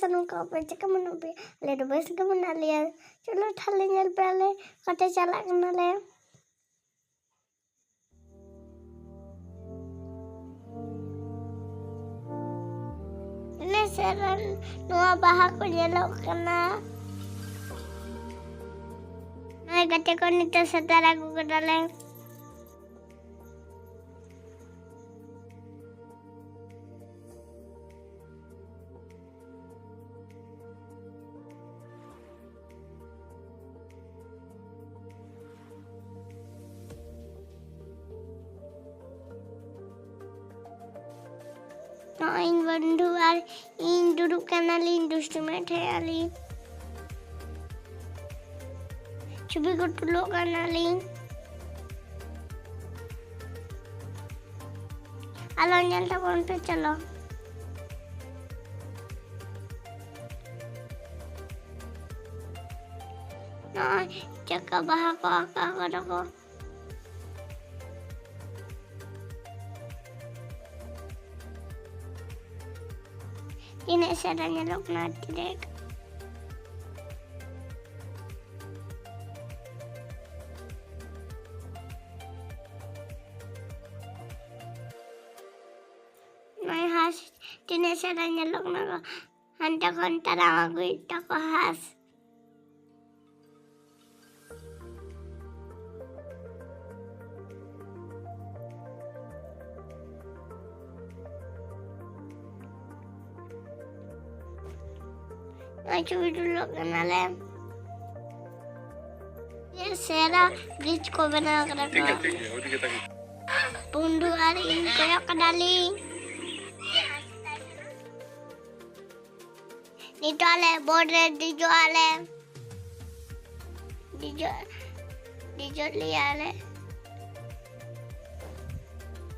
sanung ka baca ka mana be le do bes ka mana le chalo thale nyal pale kate chala kana le ne seran noa baha ko nyelok kana nai kate ko nito satara ko kadale Noin bandu ar in duduk kanali instrument hai ali chubi ko tulok kanali alo nyal ta kon pe chalo no chaka baha ko aka ko ini caranya lo nanti dek. Nah has, ini caranya lo naga. Hantar kontar aku itu ko has. Coba dulu kenalnya. Ya saya bridge ko bena kerana. Pundu hari ini kaya kenali. Nito ale border dijo ale. Dijo liale.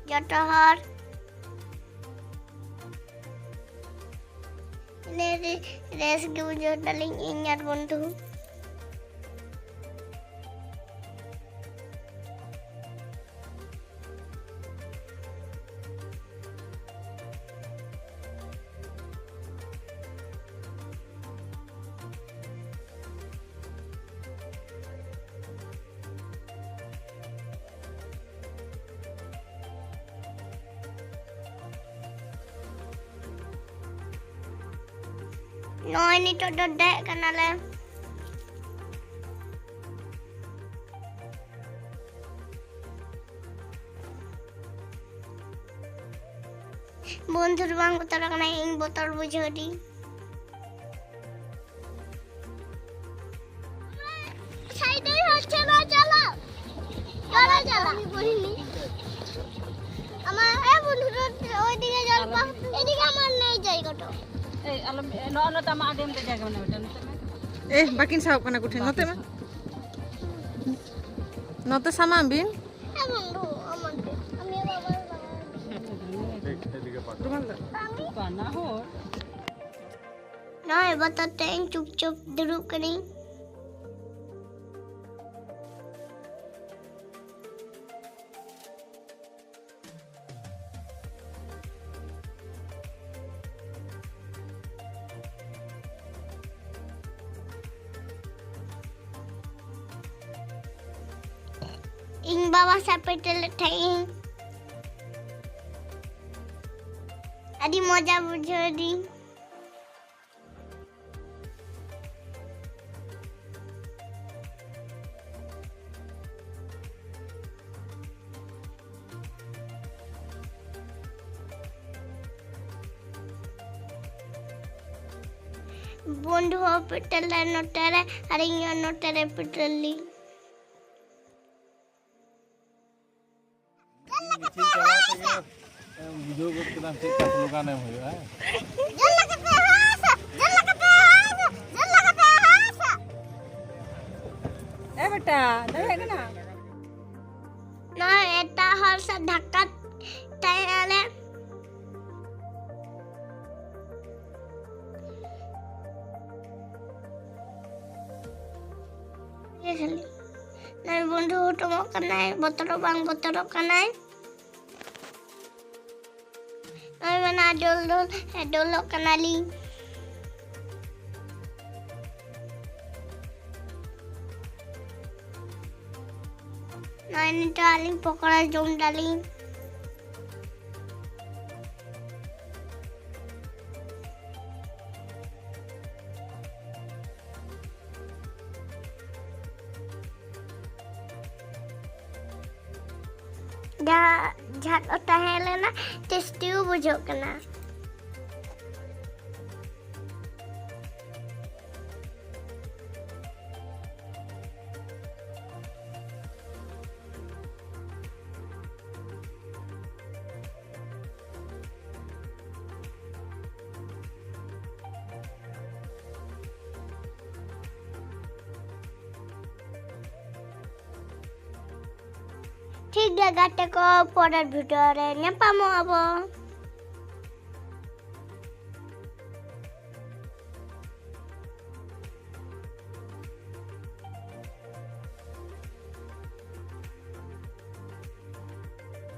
Jatohar. Ini resgi wujud daling ingat buntu. No ini to dodek kanale. Bondhur bang utara kana ing botol bujodi. Side e hocche na chala. Chala আমি বলিনি। আমার বন্ধুর ওই দিকে জল পা এদিকে আমার নেই জায়গাটা। alam no tama adem te jaga na betan bakin sahab kana kuthi note ma note sama bin বন্ধু আমাকে আমি Pani pana ho না এবার তো ট্যাঙ্ক চুপচাপ দূর করি ing bawah sampai teletain adi moja bujodi বন্ধু পেটলে নটারে আর ইয়া নটারে পেটলি वीडियो को कितना ठीक ठाक लगाने में हुआ है ए बेटा देख ना ना एता हर से धक्का ताले ये खाली ना बंधु तो करना है बतरो करना है Ay mana dol kenali. Ini darling pokoknya jom darling. Jahat otak Helena testiu bujuk kena. ठीक है गाते को पौधर भितर ने पामो अब